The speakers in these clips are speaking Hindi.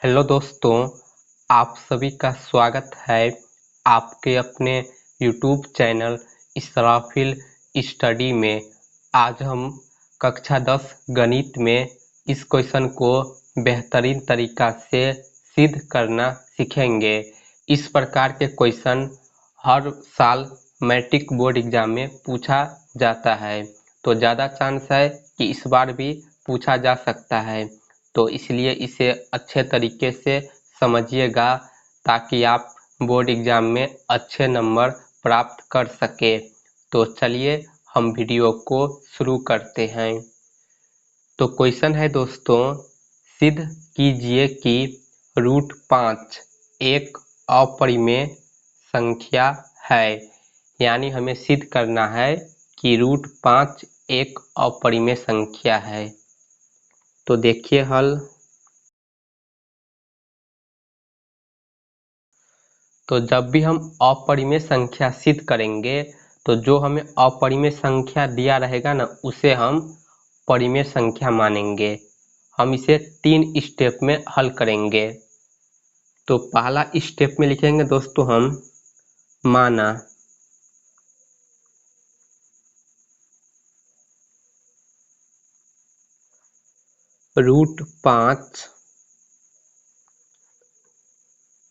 हेलो दोस्तों, आप सभी का स्वागत है आपके अपने यूट्यूब चैनल इसराफिल स्टडी में। आज हम कक्षा 10 गणित में इस क्वेश्चन को बेहतरीन तरीका से सिद्ध करना सीखेंगे। इस प्रकार के क्वेश्चन हर साल मैट्रिक बोर्ड एग्जाम में पूछा जाता है, तो ज़्यादा चांस है कि इस बार भी पूछा जा सकता है। तो इसलिए इसे अच्छे तरीके से समझिएगा ताकि आप बोर्ड एग्जाम में अच्छे नंबर प्राप्त कर सके। तो चलिए हम वीडियो को शुरू करते हैं। तो क्वेश्चन है दोस्तों, सिद्ध कीजिए कि √5 एक अपरिमेय संख्या है। यानी हमें सिद्ध करना है कि √5 एक अपरिमेय संख्या है। तो देखिए हल। तो जब भी हम अपरिमेय संख्या सिद्ध करेंगे तो जो हमें अपरिमेय संख्या दिया रहेगा ना, उसे हम परिमेय संख्या मानेंगे। हम इसे 3 स्टेप में हल करेंगे। तो पहला स्टेप में लिखेंगे दोस्तों हम माना। √5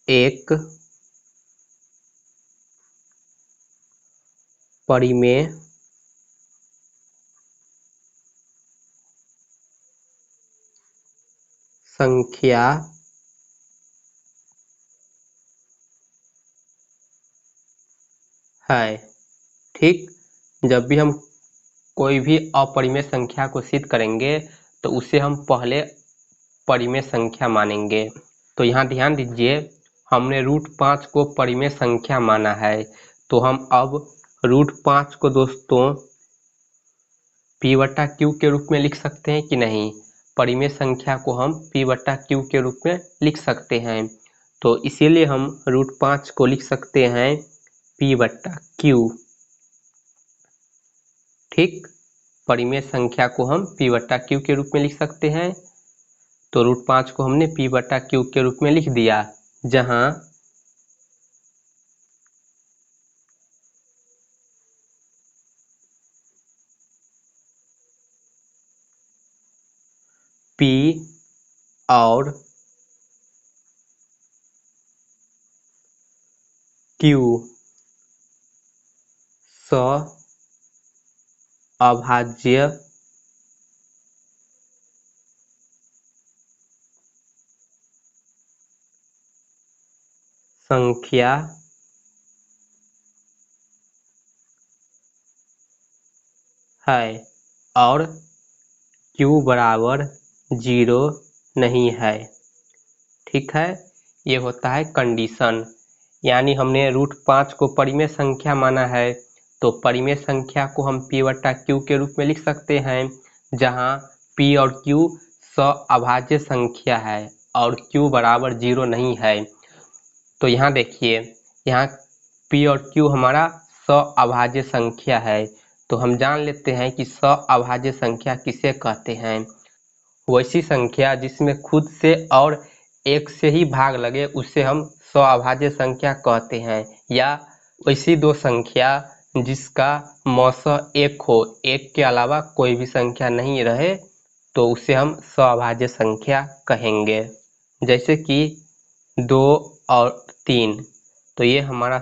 एक परिमेय संख्या है। ठीक, जब भी हम कोई भी अपरिमेय संख्या को सिद्ध करेंगे तो उसे हम पहले परिमेय संख्या मानेंगे। तो यहाँ ध्यान दीजिए, हमने √5 को परिमेय संख्या माना है, तो हम अब √5 को दोस्तों p/q के रूप में लिख सकते हैं कि नहीं। परिमेय संख्या को हम p/q के रूप में लिख सकते हैं। तो इसीलिए हम √5 को लिख सकते हैं p/q। ठीक, परिमेय संख्या को हम p/q के रूप में लिख सकते हैं। तो √5 को हमने p/q के रूप में लिख दिया, जहां p और q अभाज्य संख्या है और q बराबर 0 नहीं है। ठीक है, ये होता है कंडीशन। यानी हमने √5 को परिमेय संख्या माना है, तो परिमेय संख्या को हम p/q के रूप में लिख सकते हैं, जहां p और q अभाज्य संख्या है और q बराबर 0 नहीं है। तो यहाँ देखिए, यहाँ p और q हमारा अभाज्य संख्या है, तो हम जान लेते हैं कि अभाज्य संख्या किसे कहते हैं। वैसी संख्या जिसमें खुद से और एक से ही भाग लगे उसे हम अभाज्य संख्या कहते हैं, या वैसी दो संख्या जिसका मौसह एक हो, एक के अलावा कोई भी संख्या नहीं रहे, तो उसे हम अभाज्य संख्या कहेंगे। जैसे कि 2 और 3, तो ये हमारा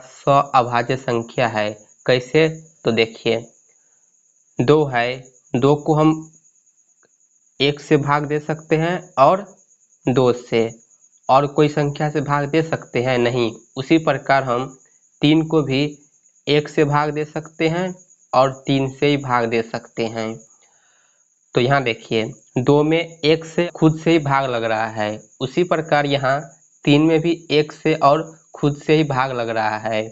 अभाज्य संख्या है। कैसे? तो देखिए, 2 है, 2 को हम 1 से भाग दे सकते हैं और 2 से, और कोई संख्या से भाग दे सकते हैं नहीं। उसी प्रकार हम 3 को भी 1 से भाग दे सकते हैं और 3 से ही भाग दे सकते हैं। तो यहाँ देखिए, 2 में 1 से खुद से ही भाग लग रहा है, उसी प्रकार यहाँ 3 में भी 1 से और खुद से ही भाग लग रहा है।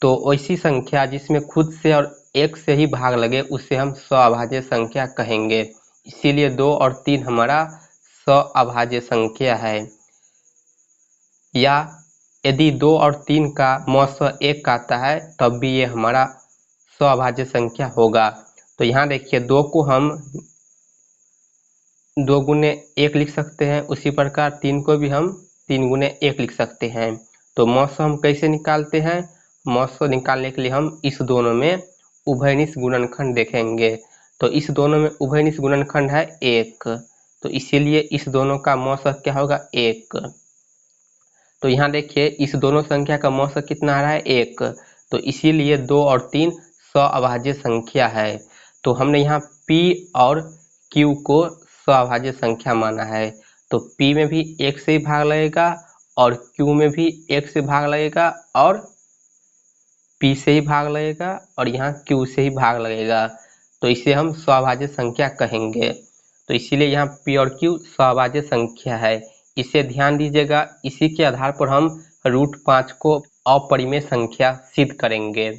तो वैसी संख्या जिसमें खुद से और 1 से ही भाग लगे उसे हम अभाज्य संख्या कहेंगे। इसीलिए 2 और 3 हमारा अभाज्य संख्या है। या यदि 2 और 3 का मौसह 1 आता है तब भी ये हमारा अभाज्य संख्या होगा। तो यहाँ देखिए, 2 को हम 2 गुने 1 लिख सकते हैं, उसी प्रकार 3 को भी हम 3 गुने 1 लिख सकते हैं। तो मौसा हम कैसे निकालते हैं? मौसा निकालने के लिए हम इस दोनों में उभयनिष्ठ गुणनखंड देखेंगे। तो इस दोनों में उभयनिष्ठ गुणनखंड है 1, तो इसीलिए इस दोनों का मौसा क्या होगा? 1। तो यहाँ देखिए इस दोनों संख्या का मौसा कितना आ रहा है? 1। तो इसीलिए 2 और 3 सअभाज्य संख्या है। तो हमने यहाँ P और Q को सअभाज्य संख्या माना है। तो P में भी 1 से ही भाग लगेगा और Q में भी 1 से भाग लगेगा और P से ही भाग लगेगा और यहाँ Q से ही भाग लगेगा। तो इसे हम सअभाज्य संख्या कहेंगे। तो इसीलिए यहाँ P और Q सअभाज्य संख्या है। इसे ध्यान दीजिएगा, इसी के आधार पर हम √5 को अपरिमेय संख्या सिद्ध करेंगे।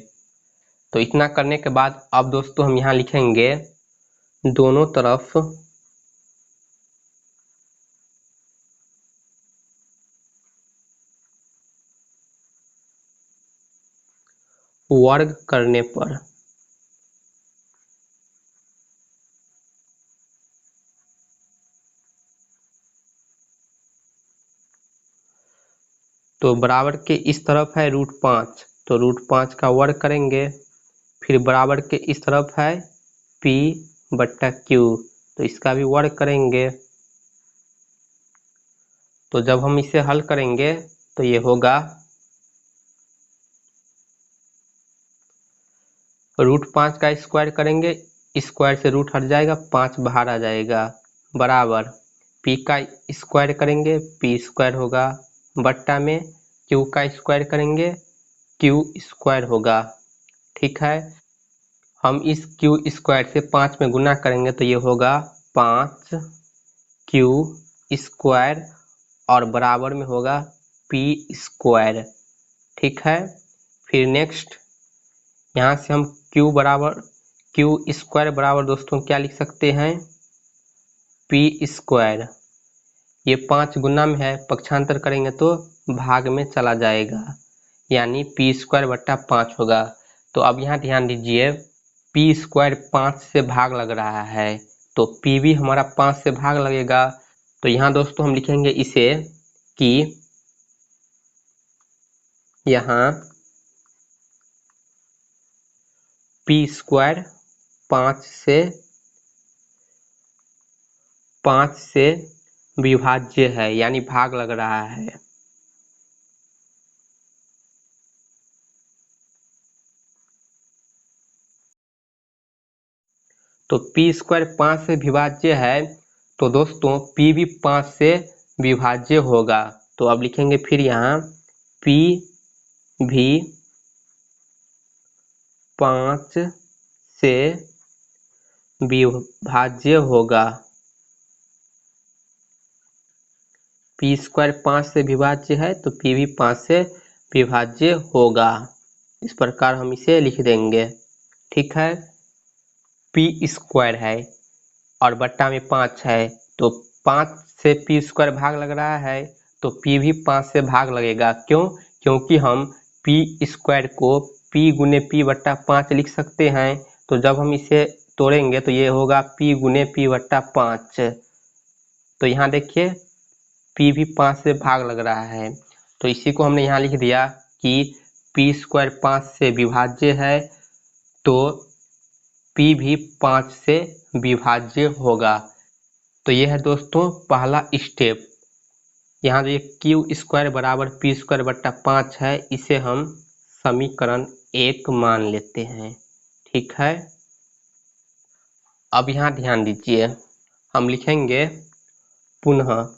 तो इतना करने के बाद अब दोस्तों हम यहाँ लिखेंगे दोनों तरफ वर्ग करने पर तो बराबर के इस तरफ है √5, तो √5 का वर्ग करेंगे। फिर बराबर के इस तरफ है P/Q, तो इसका भी वर्ग करेंगे। तो जब हम इसे हल करेंगे तो ये होगा √5 का स्क्वायर करेंगे, स्क्वायर से रूट हट जाएगा, 5 बाहर आ जाएगा, बराबर P का स्क्वायर करेंगे, P स्क्वायर होगा, बट्टा में Q का स्क्वायर करेंगे, Q स्क्वायर होगा। ठीक है, हम इस Q स्क्वायर से 5 में गुना करेंगे तो ये होगा 5Q स्क्वायर और बराबर में होगा P स्क्वायर। ठीक है, फिर नेक्स्ट यहाँ से हम Q स्क्वायर बराबर दोस्तों क्या लिख सकते हैं? P square. ये 5 गुना में है, पक्षांतर करेंगे तो भाग में चला जाएगा, यानी P स्क्वायर बट्टा 5 होगा। तो अब यहाँ ध्यान दीजिए, P स्क्वायर 5 से भाग लग रहा है, तो P भी हमारा 5 से भाग लगेगा। तो यहाँ दोस्तों हम लिखेंगे इसे कि यहाँ P स्क्वायर 5 से विभाज्य है, यानी भाग लग रहा है। तो P स्क्वायर 5 से विभाज्य है, तो दोस्तों P भी 5 से विभाज्य होगा। तो अब लिखेंगे फिर यहाँ P भी 5 से विभाज्य होगा। P स्क्वायर 5 से विभाज्य है तो P भी 5 से विभाज्य होगा। इस प्रकार हम इसे लिख देंगे। ठीक है, P स्क्वायर है और बट्टा में 5 है, तो 5 से P स्क्वायर भाग लग रहा है, तो P भी 5 से भाग लगेगा। क्यों? क्योंकि हम P स्क्वायर को P गुने P बट्टा 5 लिख सकते हैं। तो जब हम इसे तोड़ेंगे तो ये होगा P गुने P बट्टा 5। तो यहाँ देखिए P भी 5 से भाग लग रहा है, तो इसी को हमने यहाँ लिख दिया कि P स्क्वायर 5 से विभाज्य है, तो P भी 5 से विभाज्य होगा। तो यह है दोस्तों पहला स्टेप। यहाँ जो ये Q स्क्वायर बराबर P स्क्वायर बट्टा 5 है, इसे हम समीकरण 1 मान लेते हैं। ठीक है, अब यहाँ ध्यान दीजिए, हम लिखेंगे पुनः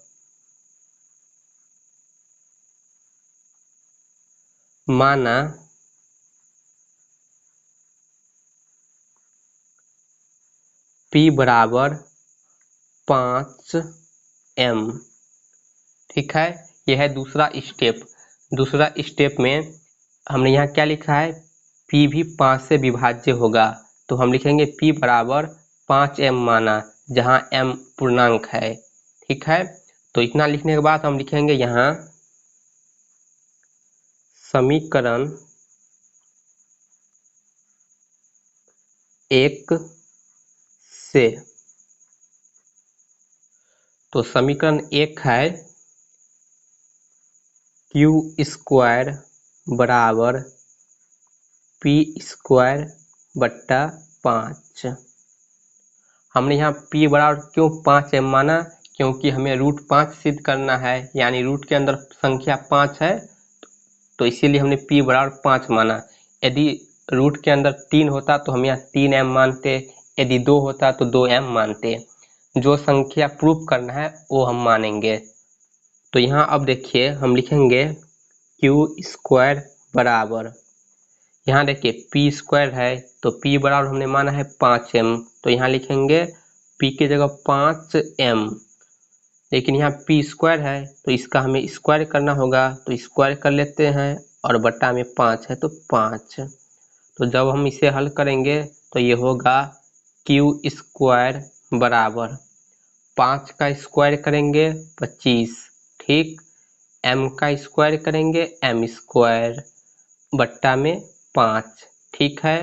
माना P बराबर 5m। ठीक है, यह है दूसरा स्टेप। दूसरा स्टेप में हमने यहाँ क्या लिखा है? P भी 5 से विभाज्य होगा, तो हम लिखेंगे P बराबर 5m माना, जहाँ m पूर्णांक है। ठीक है, तो इतना लिखने के बाद हम लिखेंगे यहाँ समीकरण 1 से तो समीकरण 1 है क्यू स्क्वायर बराबर पी स्क्वायर बट्टा 5। हमने यहाँ p बराबर क्यों 5m माना, क्योंकि हमें √5 सिद्ध करना है, यानी रूट के अंदर संख्या 5 है, तो इसीलिए हमने p बराबर 5 माना। यदि रूट के अंदर 3 होता तो हम यहाँ 3m मानते, यदि 2 होता तो 2m मानते। जो संख्या प्रूफ करना है वो हम मानेंगे। तो यहाँ अब देखिए हम लिखेंगे क्यू स्क्वायर बराबर, यहाँ देखिए पी स्क्वायर है तो p बराबर हमने माना है 5m, तो यहाँ लिखेंगे p की जगह 5m, लेकिन यहाँ p स्क्वायर है तो इसका हमें स्क्वायर करना होगा, तो स्क्वायर कर लेते हैं और बट्टा में 5 है तो 5। तो जब हम इसे हल करेंगे तो ये होगा क्यू स्क्वायर बराबर 5 का स्क्वायर करेंगे 25, ठीक, m का स्क्वायर करेंगे m स्क्वायर बट्टा में 5, ठीक है।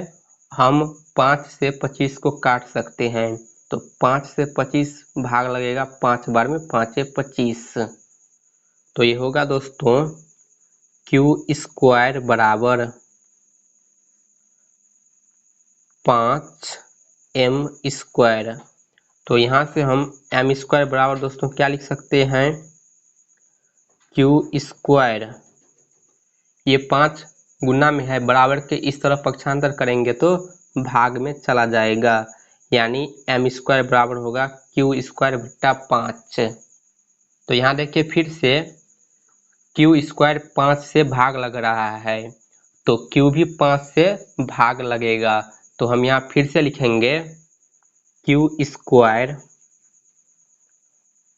हम 5 से 25 को काट सकते हैं, तो 5 से 25 भाग लगेगा, 5 बार में 5 25। तो ये होगा दोस्तों क्यू स्क्वायर बराबर 5m स्क्वायर। तो यहाँ से हम m स्क्वायर बराबर दोस्तों क्या लिख सकते हैं, क्यू स्क्वायर, ये 5 गुना में है, बराबर के इस तरफ पक्षांतर करेंगे तो भाग में चला जाएगा, यानी m स्क्वायर बराबर होगा क्यू स्क्वायर बट्टा 5। तो यहाँ देखिए फिर से क्यू स्क्वायर 5 से भाग लग रहा है, तो क्यू भी 5 से भाग लगेगा, तो हम यहाँ फिर से लिखेंगे क्यू स्क्वायर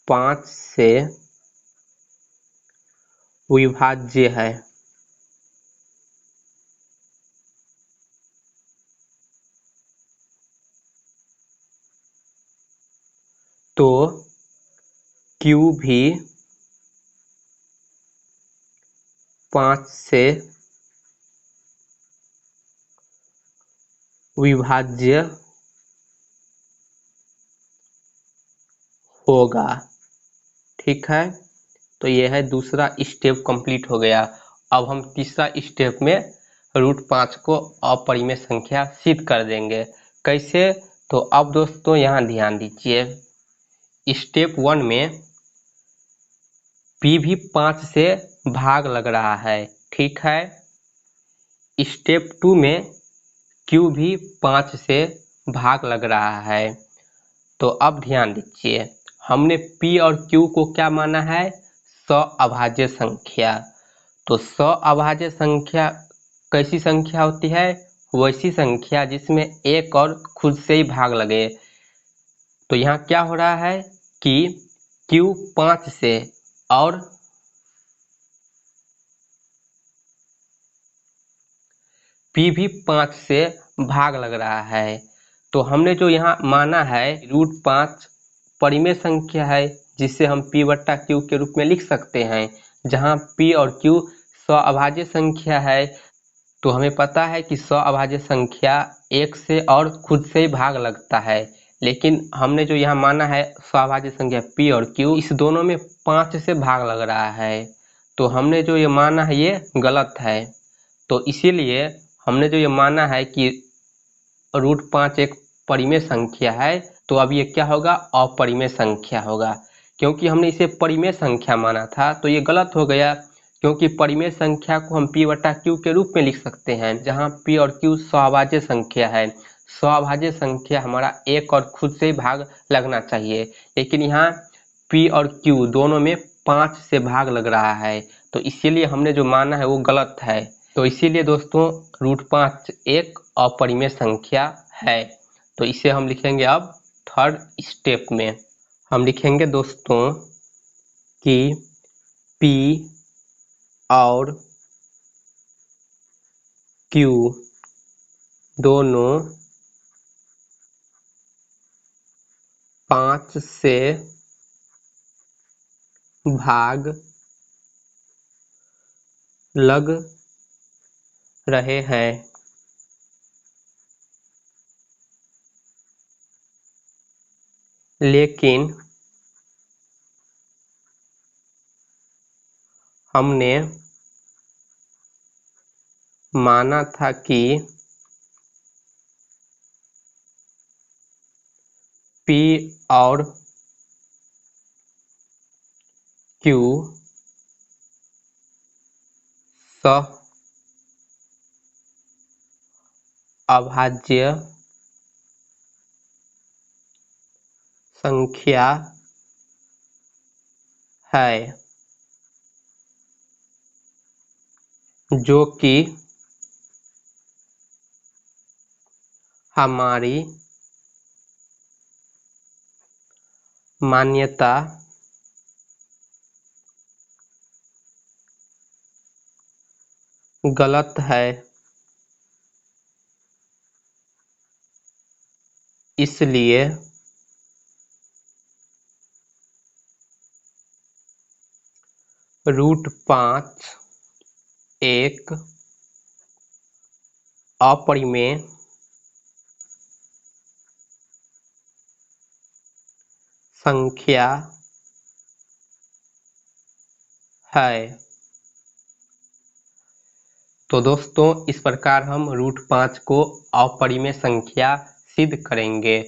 5 से विभाज्य है। तो क्यू भी 5 से विभाज्य होगा, ठीक है। तो यह है दूसरा स्टेप कंप्लीट हो गया। अब हम तीसरा स्टेप में √5 को अपरिमेय संख्या सिद्ध कर देंगे। कैसे, तो अब दोस्तों यहाँ ध्यान दीजिए, स्टेप 1 में p भी 5 से भाग लग रहा है, ठीक है। स्टेप 2 में q भी 5 से भाग लग रहा है। तो अब ध्यान दीजिए, हमने p और q को क्या माना है, सअभाज्य संख्या। तो सअभाज्य संख्या कैसी संख्या होती है, वैसी संख्या जिसमें एक और खुद से ही भाग लगे। तो यहाँ क्या हो रहा है कि q 5 से और p भी 5 से भाग लग रहा है। तो हमने जो यहाँ माना है √5 परिमेय संख्या है, जिसे हम p बट्टा q के रूप में लिख सकते हैं। जहाँ p और q सअभाज्य संख्या है, तो हमें पता है कि सअभाज्य संख्या एक से और खुद से ही भाग लगता है, लेकिन हमने जो यहाँ माना है सअभाज्य संख्या p और q, इस दोनों में 5 से भाग लग रहा है। तो हमने जो ये माना है ये गलत है। तो इसीलिए हमने जो ये माना है कि √5 एक परिमेय संख्या है, तो अब ये क्या होगा, अपरिमेय संख्या होगा। क्योंकि हमने इसे परिमेय संख्या माना था तो ये गलत हो गया, क्योंकि परिमेय संख्या को हम p बटा q के रूप में लिख सकते हैं, जहाँ p और q सअभाज्य संख्या है। सअभाज्य संख्या हमारा एक और खुद से ही भाग लगना चाहिए, लेकिन यहाँ p और q दोनों में 5 से भाग लग रहा है, तो इसीलिए हमने जो माना है वो गलत है। तो इसीलिए दोस्तों √5 एक अपरिमेय संख्या है। तो इसे हम लिखेंगे अब थर्ड स्टेप में। हम लिखेंगे दोस्तों कि p और q दोनों 5 से भाग लग रहे हैं। लेकिन हमने माना था कि P और Q सह अभाज्य संख्या है, जो कि हमारी मान्यता गलत है। इसलिए √5 एक अपरिमेय संख्या है। तो दोस्तों, इस प्रकार हम √5 को अपरिमेय संख्या सिद्ध करेंगे।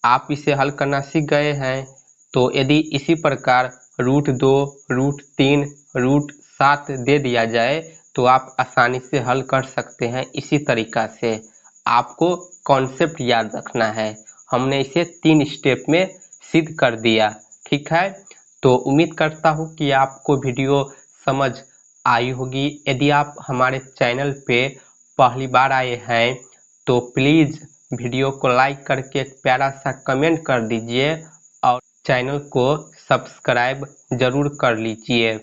आप इसे हल करना सीख गए हैं। तो यदि इसी प्रकार √2, √3, √7 दे दिया जाए तो आप आसानी से हल कर सकते हैं। इसी तरीका से आपको कॉन्सेप्ट याद रखना है। हमने इसे 3 स्टेप में सिद्ध कर दिया। ठीक है, तो उम्मीद करता हूँ कि आपको वीडियो समझ आई होगी। यदि आप हमारे चैनल पे पहली बार आए हैं तो प्लीज़ वीडियो को लाइक करके एक प्यारा सा कमेंट कर दीजिए और चैनल को सब्सक्राइब ज़रूर कर लीजिए।